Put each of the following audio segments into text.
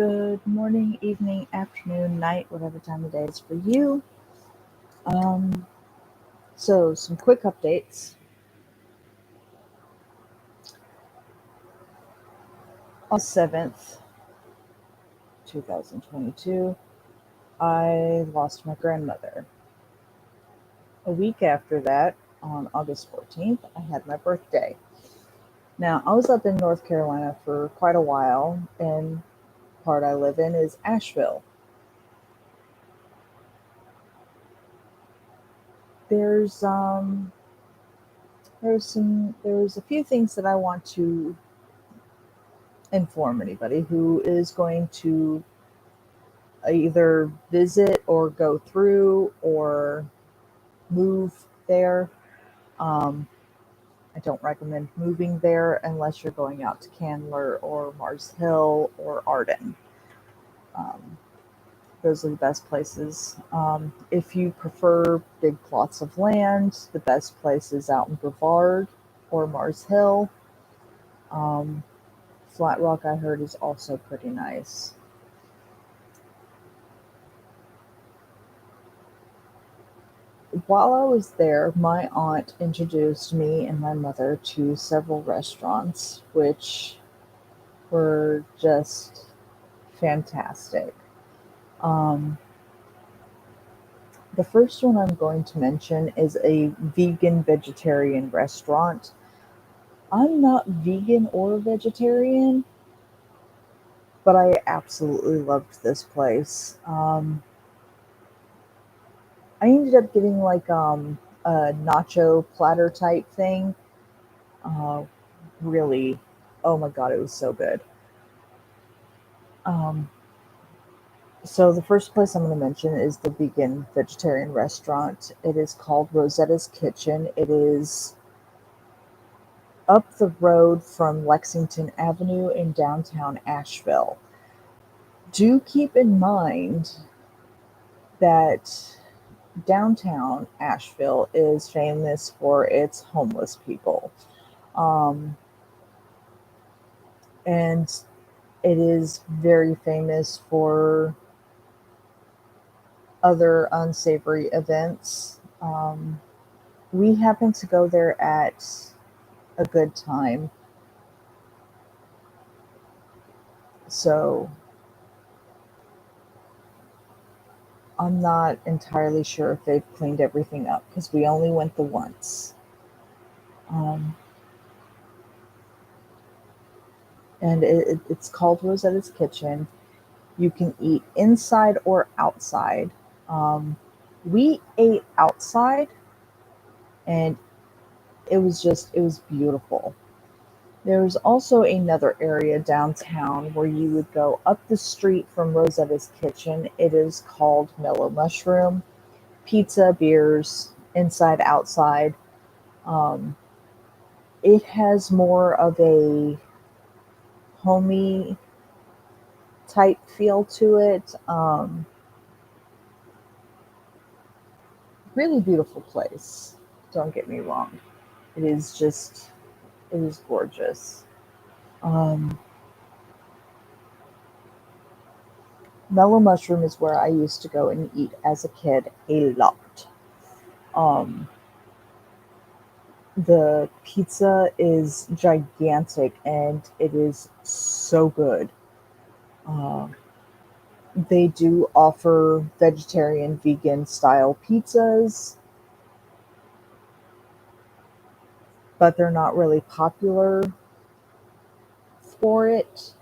Good morning, evening, afternoon, night, whatever time of day is for you. Um, some quick updates. August 7th, 2022, I lost my grandmother. A week after that, on August 14th, I had my birthday. Now, I was up in North Carolina for quite a while, and part I live in is Asheville. There's there's a few things that I want to inform anybody who is going to either visit or go through or move there. Um, I don't recommend moving there unless you're going out to Candler or Mars Hill or Arden. Um, those are the best places. If you prefer big plots of land, the best place is out in Brevard or Mars Hill. Um, Flat Rock, I heard, is also pretty nice. While I was there, my aunt introduced me and my mother to several restaurants, which were just fantastic. Um, the first one I'm going to mention is a vegan vegetarian restaurant. I'm not vegan or vegetarian, but I absolutely loved this place. I ended up getting a nacho platter type thing. Uh, really, oh my god, it was so good. Um, so the first place I'm going to mention is the vegan vegetarian restaurant. It is called Rosetta's Kitchen. It is up the road from Lexington Avenue in downtown Asheville. Do keep in mind that downtown Asheville is famous for its homeless people. Um, and it is very famous for other unsavory events. We happened to go there at a good time, so I'm not entirely sure if they've cleaned everything up because we only went the once. Um, and it's called Rosetta's Kitchen. You can eat inside or outside. We ate outside, and it was beautiful. There's also another area downtown where you would go up the street from Rosetta's Kitchen. It is called Mellow Mushroom. Pizza, beers, inside, outside. Um, it has more of a homey type feel to it. Really beautiful place. Don't get me wrong. It is just, it is gorgeous. Um, Mellow Mushroom is where I used to go and eat as a kid a lot. Um, the pizza is gigantic and it is so good. Uh, they do offer vegetarian, vegan style pizzas, but they're not really popular for it.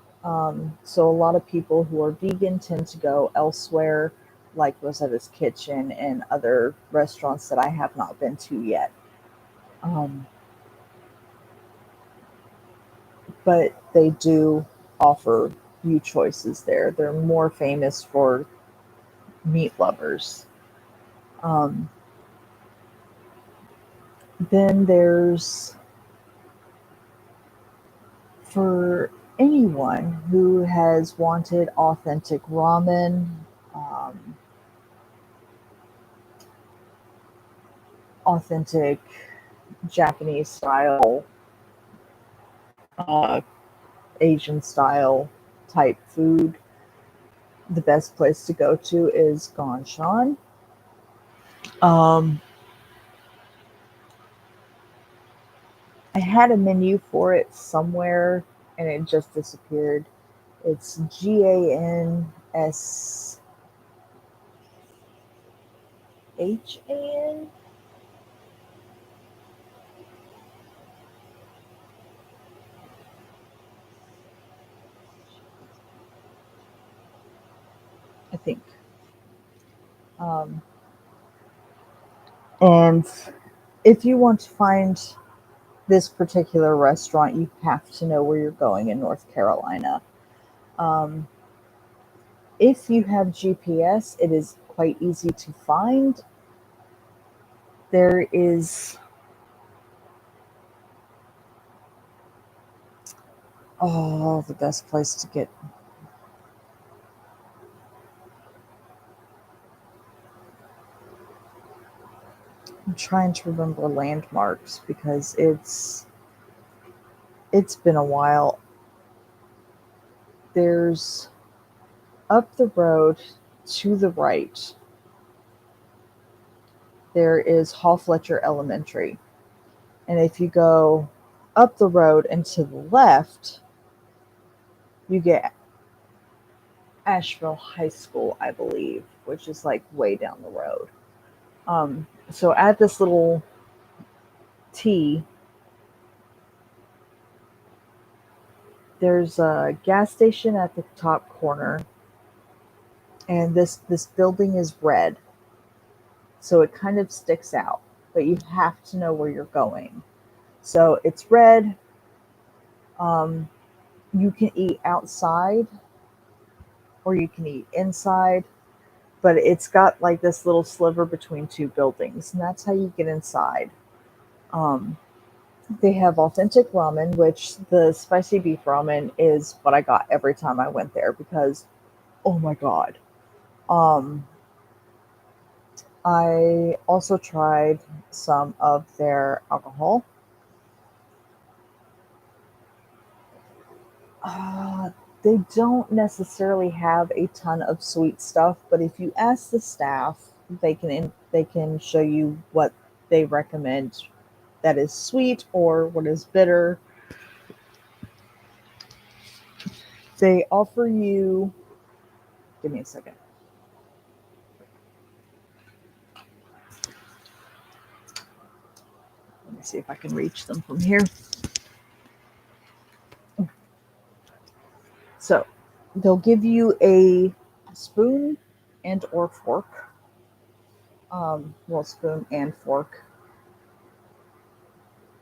So a lot of people who are vegan tend to go elsewhere, like Rosetta's Kitchen and other restaurants that I have not been to yet. Um, but they do offer few choices there. They're more famous for meat lovers. Um, then there's for anyone who has wanted authentic ramen, um, authentic Japanese style, uh, Asian style type food. the best place to go to is Ganshan. Um, I had a menu for it somewhere and it just disappeared. It's Ganshan. I think. Um, and if you want to find this particular restaurant, you have to know where you're going in North Carolina. Um, if you have GPS, it is quite easy to find. There is, oh, the best place to get. I'm trying to remember landmarks because it's been a while. There's up the road to the right. There is Hall Fletcher Elementary, and if you go up the road and to the left, you get Asheville High School, I believe, which is like way down the road. So at this little T, there's a gas station at the top corner, and this building is red, so it kind of sticks out. But you have to know where you're going. So it's red. Um, you can eat outside or you can eat inside, but it's got like this little sliver between two buildings, and that's how you get inside. Um, They have authentic ramen, which the spicy beef ramen is what I got every time I went there because, oh my god. Um, I also tried some of their alcohol. Uh, they don't necessarily have a ton of sweet stuff, but if you ask the staff, they can show you what they recommend that is sweet or what is bitter. They offer you. Give me a second. Let me see if I can reach them from here. So they'll give you a spoon and or fork. Well, spoon and fork,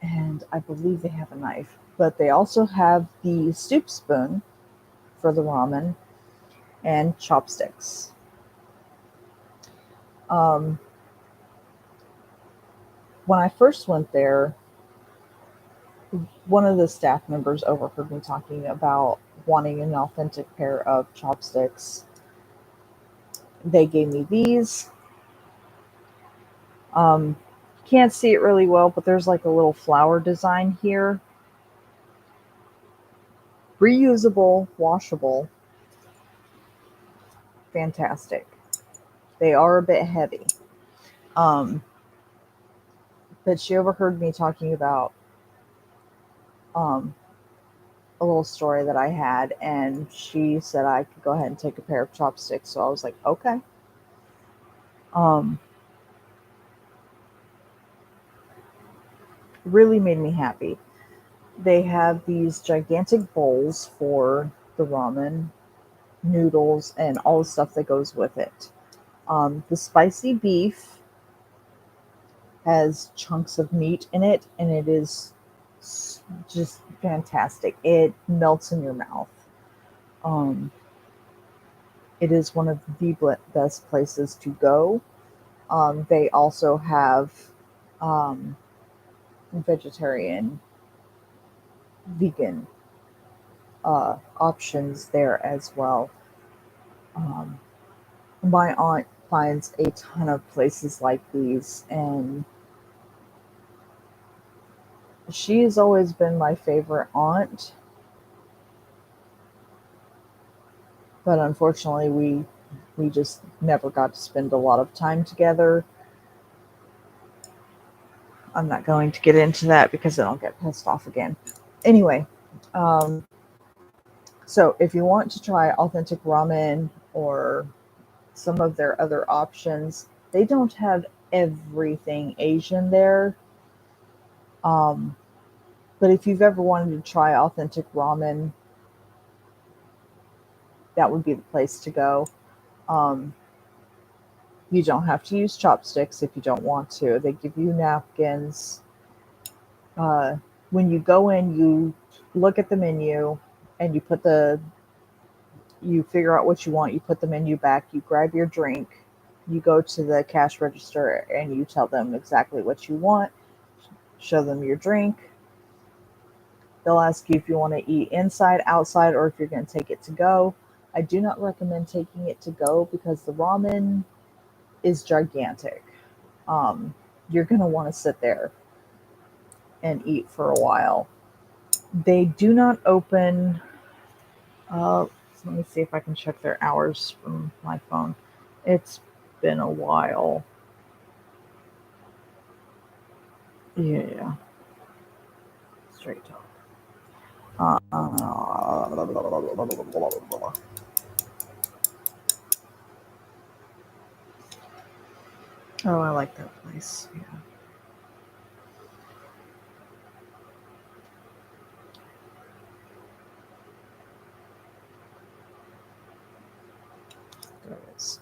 and I believe they have a knife. But they also have the soup spoon for the ramen and chopsticks. Um, when I first went there, one of the staff members overheard me talking about wanting an authentic pair of chopsticks. They gave me these. Um, can't see it really well, but there's like a little flower design here. Reusable, washable, fantastic. They are a bit heavy. Um, but she overheard me talking about um, a little story that I had, and she said I could go ahead and take a pair of chopsticks. So I was like, okay. Um, really made me happy. They have these gigantic bowls for the ramen, noodles, and all the stuff that goes with it. The spicy beef has chunks of meat in it, and it is just fantastic. It melts in your mouth. Um, it is one of the best places to go. They also have um, vegetarian, vegan options there as well. Um, my aunt finds a ton of places like these, and she has always been my favorite aunt. but unfortunately we just never got to spend a lot of time together. I'm not going to get into that because then I'll get pissed off again. Anyway, um, so if you want to try authentic ramen or some of their other options, they don't have everything Asian there. Um, but if you've ever wanted to try authentic ramen, that would be the place to go. Um, you don't have to use chopsticks if you don't want to. They give you napkins. Uh, when you go in, you look at the menu and you figure out what you want. You put the menu back. You grab your drink. You go to the cash register and you tell them exactly what you want. Show them your drink. They'll ask you if you want to eat inside, outside, or if you're going to take it to go. I do not recommend taking it to go because the ramen is gigantic. Um, you're going to want to sit there and eat for a while. They do not open. Let me see if I can check their hours from my phone. It's been a while. Yeah, straight talk. Oh, I like that place. Yeah. There it is.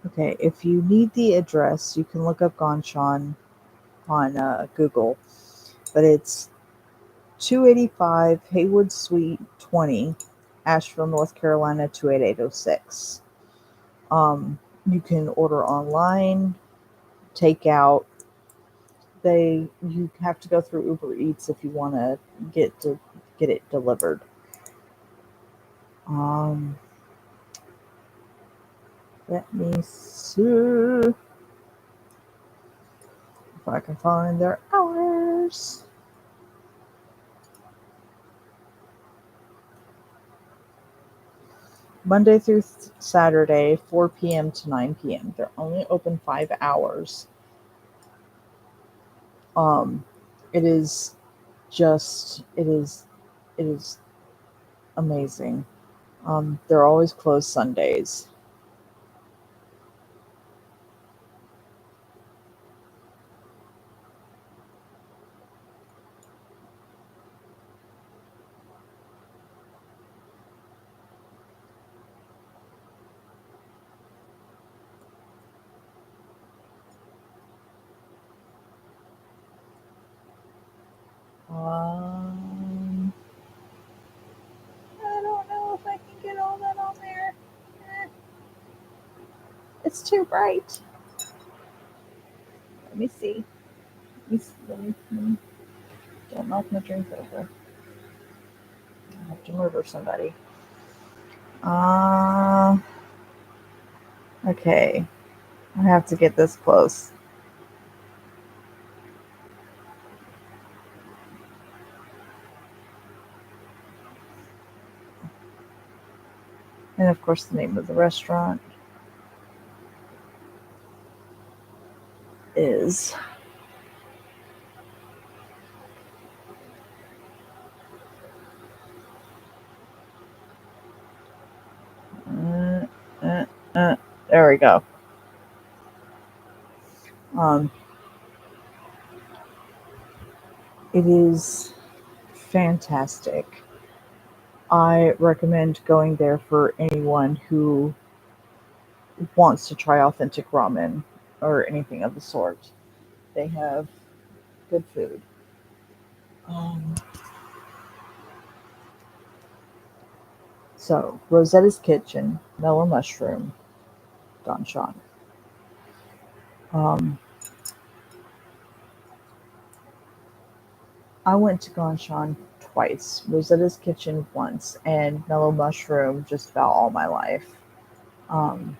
Okay, if you need the address, you can look up Gonshan on Google, but it's 285 Haywood Suite 20, Asheville, North Carolina 28806. You can order online, take out. You have to go through Uber Eats if you want to get it delivered. Um, Let me see if I can find their hours. Monday through Saturday, 4 p.m. to 9 p.m. They're only open 5 hours. Um, it is it is amazing. They're always closed Sundays. Um, I don't know if I can get all that on there. Eh, it's too bright. Let me see. Don't knock my drink over. I have to murder somebody. Uh, okay. I have to get this close. And of course, the name of the restaurant is uh, uh, there we go. Um, it is fantastic. I recommend going there for anyone who wants to try authentic ramen or anything of the sort. They have good food. Um, So, Rosetta's Kitchen, Mellow Mushroom, Ganshan. Um, I went to Ganshan twice, Rosetta's Kitchen once, and Mellow Mushroom just about all my life. Um,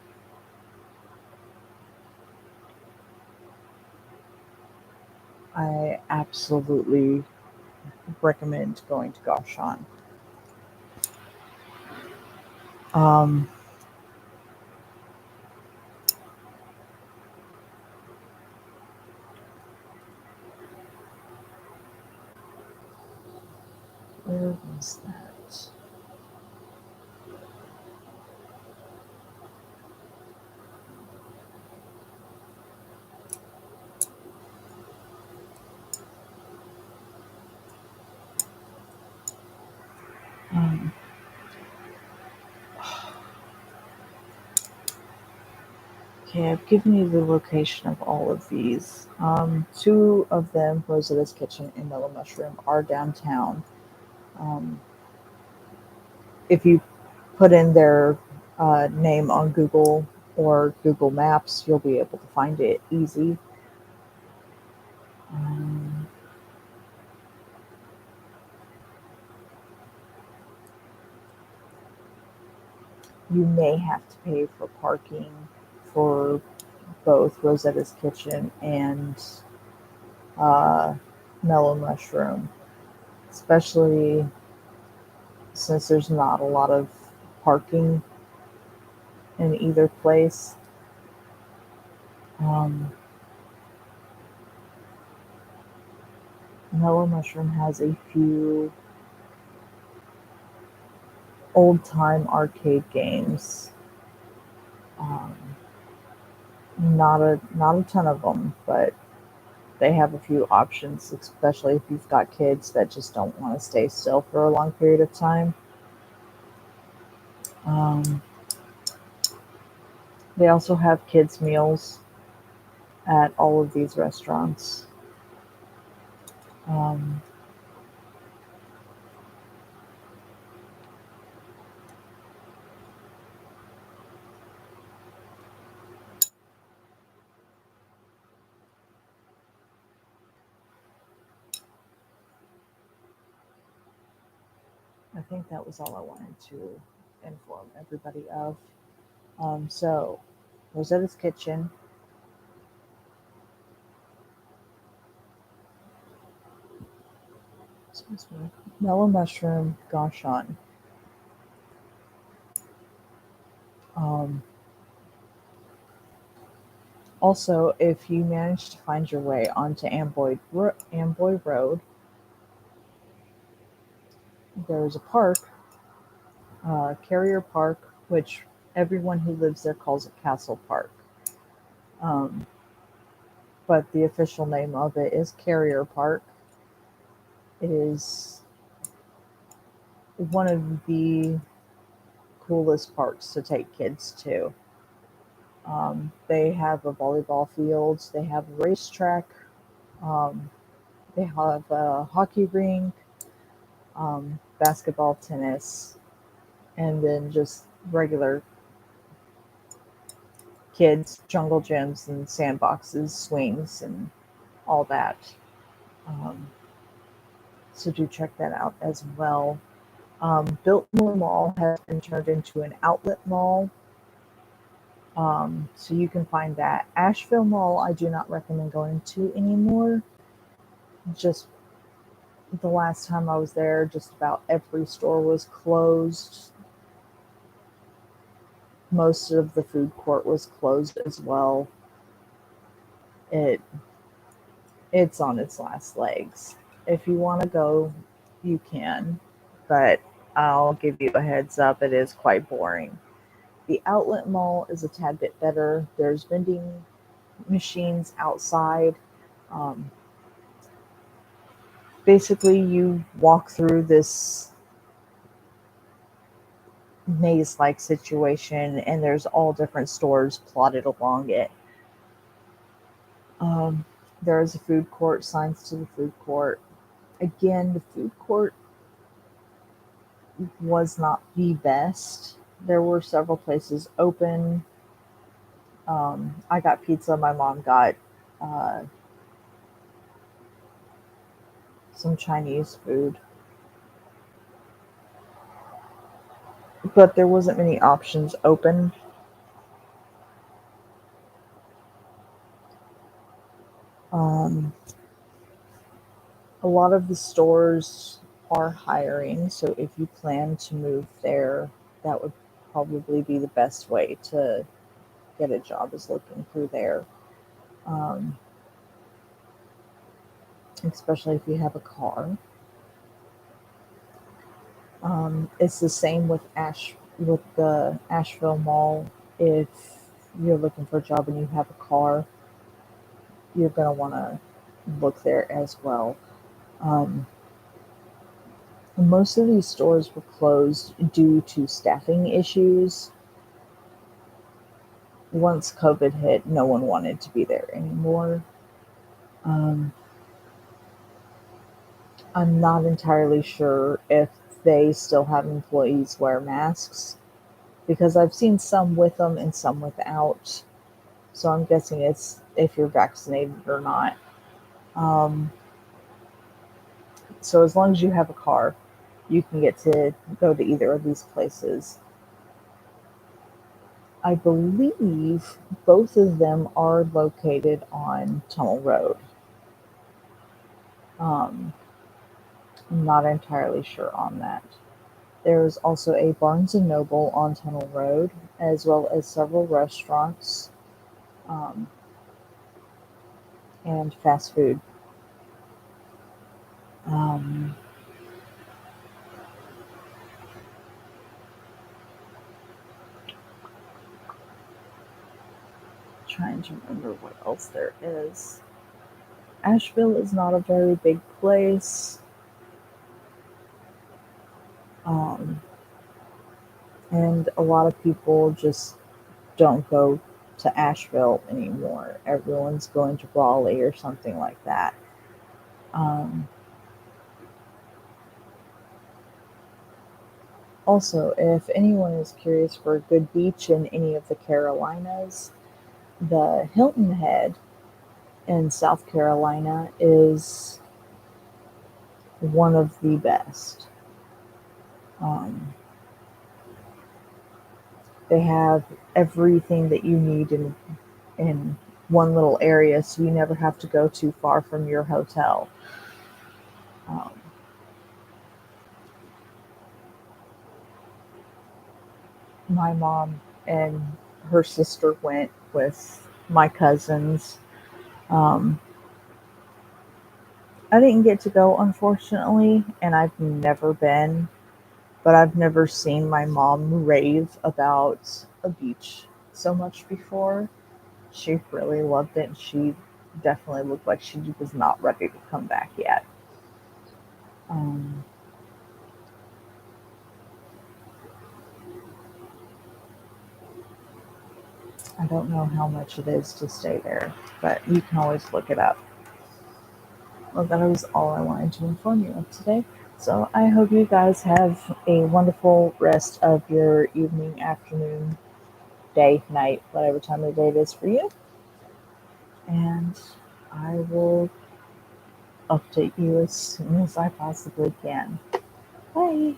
I absolutely recommend going to Ganshan. Um, where was that? Um, okay, I've given you the location of all of these. Two of them, Rosetta's Kitchen and Mellow Mushroom, are downtown. Um, if you put in their name on Google or Google Maps, you'll be able to find it easy. Um, you may have to pay for parking for both Rosetta's Kitchen and uh, Mellow Mushroom, especially since there's not a lot of parking in either place. Um, Mellow Mushroom has a few old time arcade games. Um, not a ton of them, but they have a few options, especially if you've got kids that just don't want to stay still for a long period of time. Um, they also have kids meals at all of these restaurants. Um, I think that was all I wanted to inform everybody of. So, Rosetta's Kitchen, excuse me, Mellow Mushroom, Gauchon. Um, Also, if you manage to find your way onto Amboy Road, there's a park, Carrier Park, which everyone who lives there calls it Castle Park. Um, but the official name of it is Carrier Park. It is one of the coolest parks to take kids to. They have a volleyball field, they have a racetrack, um, they have a hockey rink, basketball, tennis, and then just regular kids, jungle gyms and sandboxes, swings, and all that. Um, so do check that out as well. Biltmore Mall has been turned into an outlet mall, so you can find that. Asheville Mall, I do not recommend going to anymore. Just the last time I was there, just about every store was closed. Most of the food court was closed as well. It it's on its last legs. If you want to go, you can, but I'll give you a heads up, it is quite boring. The outlet mall is a tad bit better. There's vending machines outside. Um, Basically, you walk through this maze like situation, and there's all different stores plotted along it. Um, there's a food court, signs to the food court. Again, the food court was not the best. There were several places open. I got pizza. My mom got uh, some Chinese food, but there wasn't many options open. Um, a lot of the stores are hiring, so if you plan to move there, that would probably be the best way to get a job is looking through there. Um, Especially if you have a car. It's the same with the Asheville Mall. If you're looking for a job and you have a car, you're gonna want to look there as well. Um, Most of these stores were closed due to staffing issues. Once COVID hit, no one wanted to be there anymore. Um, I'm not entirely sure if they still have employees wear masks because I've seen some with them and some without. So I'm guessing it's if you're vaccinated or not. Um, so as long as you have a car, you can get to go to either of these places. I believe both of them are located on Tunnel Road. Um, I'm not entirely sure on that. There's also a Barnes and Noble on Tunnel Road, as well as several restaurants um, and fast food. Um, Trying to remember what else there is. Asheville is not a very big place, um, and a lot of people just don't go to Asheville anymore. Everyone's going to Raleigh or something like that. Um, Also, if anyone is curious for a good beach in any of the Carolinas, the Hilton Head in South Carolina is one of the best. Um, they have everything that you need in one little area, so you never have to go too far from your hotel. Um, my mom and her sister went with my cousins. Um, I didn't get to go, unfortunately, and I've never been, but I've never seen my mom rave about a beach so much before. She really loved it, and she definitely looked like she was not ready to come back yet. Um, I don't know how much it is to stay there, but you can always look it up. Well, that was all I wanted to inform you of today. So I hope you guys have a wonderful rest of your evening, afternoon, day, night, whatever time of day it is for you. And I will update you as soon as I possibly can. Bye.